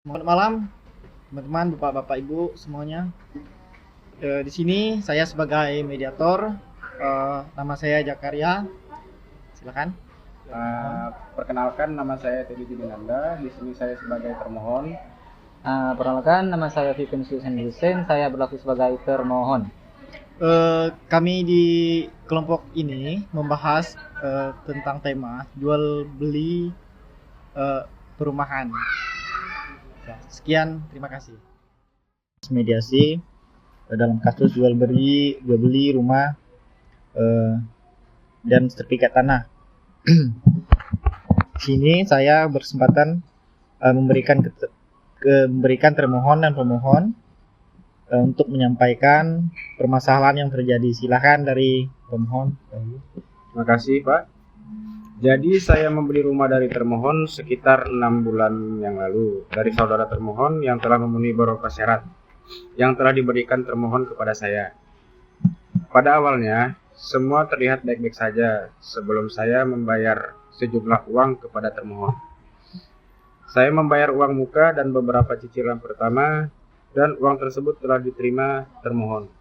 Selamat malam, teman-teman, bapak-bapak, ibu semuanya. Di sini saya sebagai mediator. Nama saya Jakaria. Silakan. Perkenalkan, nama saya Teddy Dinanda. Di sini saya sebagai termohon. Perkenalkan, nama saya Vivian Hussein. Saya berlaku sebagai termohon. Kami di kelompok ini membahas tentang tema jual beli perumahan. Sekian, terima kasih. Mediasi dalam kasus jual beli rumah dan sertifikat tanah. Sini saya berkesempatan memberikan termohon dan pemohon untuk menyampaikan permasalahan yang terjadi. Silakan dari pemohon. Terima kasih, Pak. Jadi saya membeli rumah dari termohon sekitar 6 bulan yang lalu dari saudara termohon yang telah memenuhi beberapa syarat yang telah diberikan termohon kepada saya. Pada awalnya, semua terlihat baik-baik saja sebelum saya membayar sejumlah uang kepada termohon. Saya membayar uang muka dan beberapa cicilan pertama, dan uang tersebut telah diterima termohon.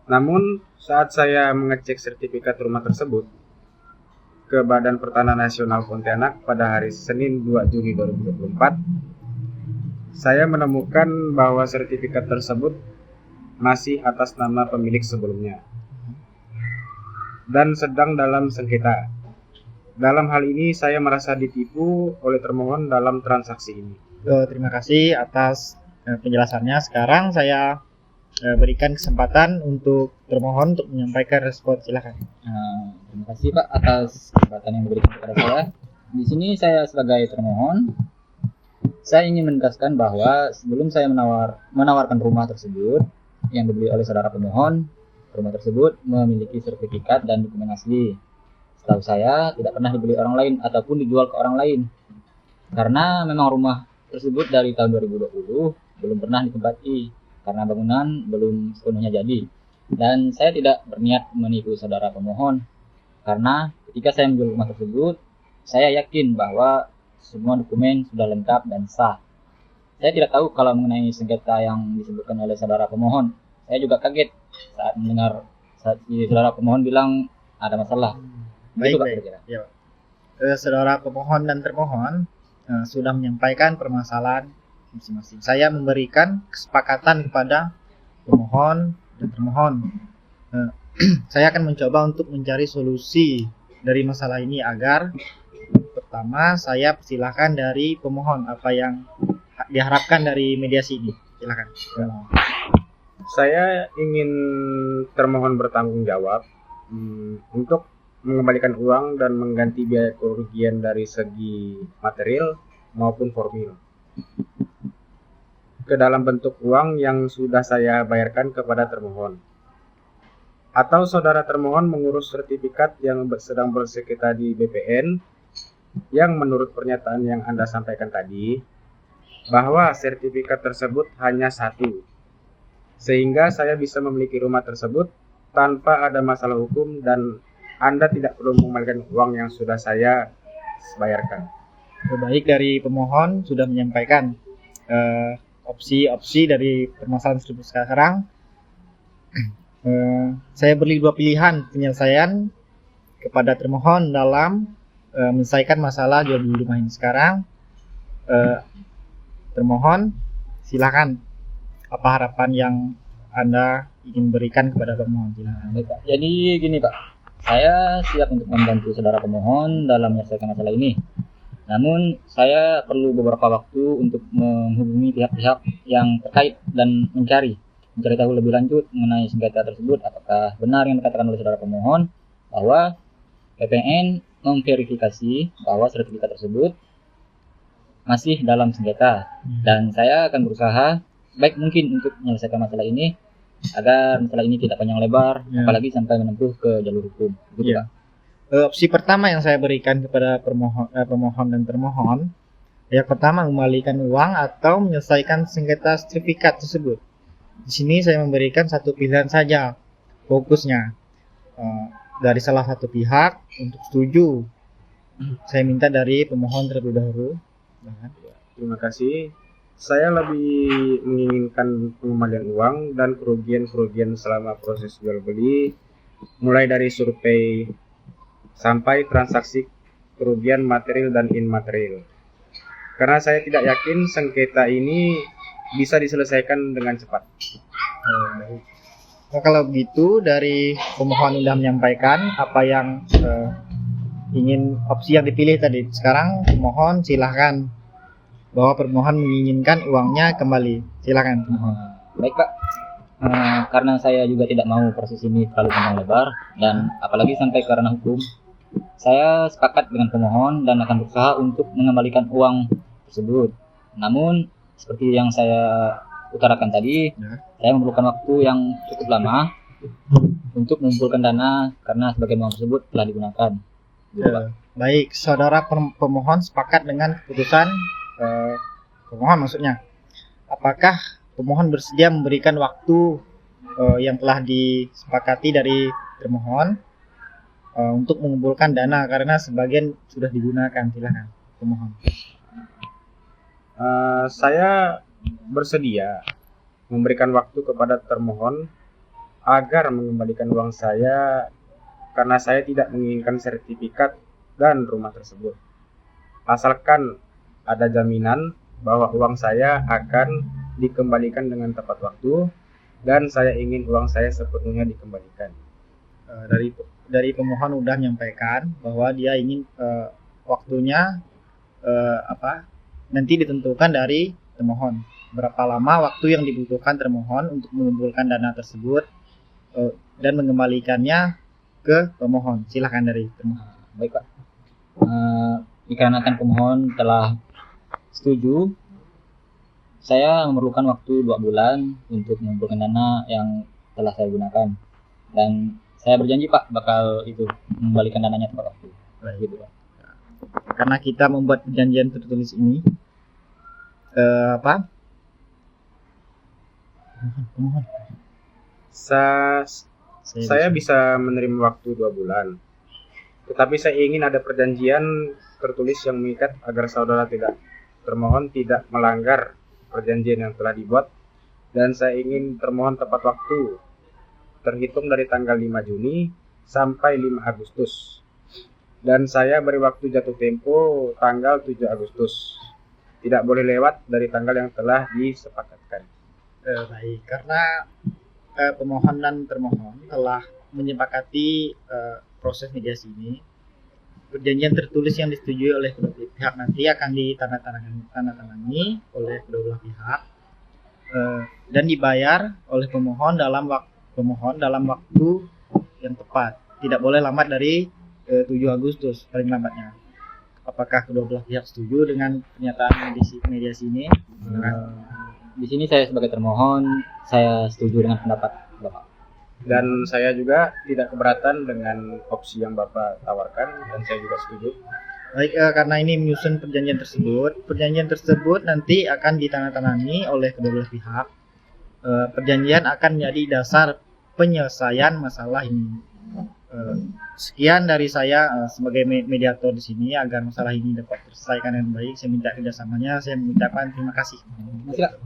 Namun, saat saya mengecek sertifikat rumah tersebut ke Badan Pertanahan Nasional Pontianak pada hari Senin 2 Juni 2024, saya menemukan bahwa sertifikat tersebut masih atas nama pemilik sebelumnya dan sedang dalam sengketa. Dalam hal ini saya merasa ditipu oleh termohon dalam transaksi ini. Terima kasih atas penjelasannya. Sekarang saya berikan kesempatan untuk termohon untuk menyampaikan respon. Silakan. Terima kasih Pak atas kesempatan yang diberikan kepada saya. Di sini saya sebagai termohon, saya ingin menegaskan bahwa sebelum saya menawarkan rumah tersebut yang dibeli oleh saudara pemohon, rumah tersebut memiliki sertifikat dan dokumen asli. Setahu saya tidak pernah dibeli orang lain ataupun dijual ke orang lain. Karena memang rumah tersebut dari tahun 2020 belum pernah ditempati karena bangunan belum sepenuhnya jadi. Dan saya tidak berniat menipu saudara pemohon, karena ketika saya menjual rumah tersebut, saya yakin bahwa semua dokumen sudah lengkap dan sah. Saya tidak tahu kalau mengenai sengketa yang disebutkan oleh saudara pemohon. Saya juga kaget saat mendengar si saudara pemohon bilang ada masalah. Baik, Pak, baik. Ya. Saudara pemohon dan termohon sudah menyampaikan permasalahan masing-masing. Saya memberikan kesepakatan kepada pemohon dan termohon. Saya akan mencoba untuk mencari solusi dari masalah ini agar pertama saya persilahkan dari pemohon apa yang diharapkan dari mediasi ini. Silakan. Saya ingin termohon bertanggung jawab untuk mengembalikan uang dan mengganti biaya kerugian dari segi material maupun formil ke dalam bentuk uang yang sudah saya bayarkan kepada termohon. Atau saudara termohon mengurus sertifikat yang sedang bersengketa di BPN yang menurut pernyataan yang Anda sampaikan tadi bahwa sertifikat tersebut hanya satu, sehingga saya bisa memiliki rumah tersebut tanpa ada masalah hukum dan Anda tidak perlu mengembalikan uang yang sudah saya bayarkan. Baik, dari pemohon sudah menyampaikan opsi-opsi dari permasalahan tersebut. Sekarang saya beri dua pilihan penyelesaian kepada termohon dalam menyelesaikan masalah jual beli rumah ini. Sekarang termohon silakan, apa harapan yang Anda ingin berikan kepada pemohon? Silakan. Baik, Pak. Jadi gini Pak, saya siap untuk membantu saudara pemohon dalam menyelesaikan masalah ini. Namun saya perlu beberapa waktu untuk menghubungi pihak-pihak yang terkait dan mencari tahu lebih lanjut mengenai sengketa tersebut. Apakah benar yang dikatakan oleh saudara pemohon bahwa PPN memverifikasi bahwa sertifikat tersebut masih dalam sengketa. Dan saya akan berusaha baik mungkin untuk menyelesaikan masalah ini agar masalah ini tidak panjang lebar, apalagi sampai menempuh ke jalur hukum. Begitu, Pak. Opsi pertama yang saya berikan kepada pemohon dan termohon, yang pertama mengembalikan uang atau menyelesaikan sengketa sertifikat tersebut. Di sini saya memberikan satu pilihan saja fokusnya dari salah satu pihak. Untuk setuju, saya minta dari pemohon terlebih dahulu. Terima kasih. Saya lebih menginginkan pengembalian uang dan kerugian-kerugian selama proses jual beli, mulai dari survei sampai transaksi kerugian material dan immaterial. Karena saya tidak yakin sengketa ini bisa diselesaikan dengan cepat. Baik. Nah, kalau begitu dari pemohon sudah menyampaikan apa yang ingin opsi yang dipilih tadi. Sekarang pemohon silahkan bahwa pemohon menginginkan uangnya kembali. Silahkan pemohon. Baik Pak. Karena saya juga tidak mau proses ini terlalu panjang lebar dan apalagi sampai ke ranah hukum, saya sepakat dengan pemohon dan akan berusaha untuk mengembalikan uang tersebut. Namun seperti yang saya utarakan tadi, saya memerlukan waktu yang cukup lama untuk mengumpulkan dana karena sebagian uang tersebut telah digunakan. Gitu, Pak. Baik, saudara pemohon sepakat dengan keputusan pemohon maksudnya. Apakah pemohon bersedia memberikan waktu yang telah disepakati dari termohon untuk mengumpulkan dana karena sebagian sudah digunakan? Silakan pemohon. Saya bersedia memberikan waktu kepada termohon agar mengembalikan uang saya karena saya tidak menginginkan sertifikat dan rumah tersebut. Asalkan ada jaminan bahwa uang saya akan dikembalikan dengan tepat waktu dan saya ingin uang saya sepenuhnya dikembalikan. Dari pemohon udah menyampaikan bahwa dia ingin waktunya nanti ditentukan dari termohon. Berapa lama waktu yang dibutuhkan termohon untuk mengumpulkan dana tersebut dan mengembalikannya ke pemohon. Silahkan dari termohon. Baik Pak. Dikarenakan pemohon telah setuju, saya memerlukan waktu 2 bulan untuk mengumpulkan dana yang telah saya gunakan dan saya berjanji Pak bakal mengembalikan dananya tepat waktu. Gitu Pak. Karena kita membuat perjanjian tertulis ini, pemohon. Saya bisa menerima waktu 2 bulan. Tetapi saya ingin ada perjanjian tertulis yang mengikat agar saudara termohon tidak melanggar perjanjian yang telah dibuat, dan saya ingin termohon tepat waktu terhitung dari tanggal 5 Juni sampai 5 Agustus. Dan saya beri waktu jatuh tempo tanggal 7 Agustus. Tidak boleh lewat dari tanggal yang telah disepakatkan. Baik, karena pemohon dan termohon telah menyepakati proses mediasi ini, perjanjian tertulis yang disetujui oleh kedua pihak nanti akan ditandatangani oleh kedua belah pihak dan dibayar oleh pemohon dalam waktu yang tepat. Tidak boleh lambat dari 7 Agustus paling lambatnya. Apakah kedua belah pihak setuju dengan pernyataan mediasi ini? Di sini saya sebagai termohon, saya setuju dengan pendapat Bapak. Dan saya juga tidak keberatan dengan opsi yang Bapak tawarkan, dan saya juga setuju. Baik, karena ini menyusun perjanjian tersebut nanti akan ditandatangani oleh kedua belah pihak. Perjanjian akan menjadi dasar penyelesaian masalah ini. Sekian dari saya sebagai mediator di sini agar masalah ini dapat terselesaikan dengan baik. Saya minta kerjasamanya. Saya mengucapkan terima kasih. Silakan.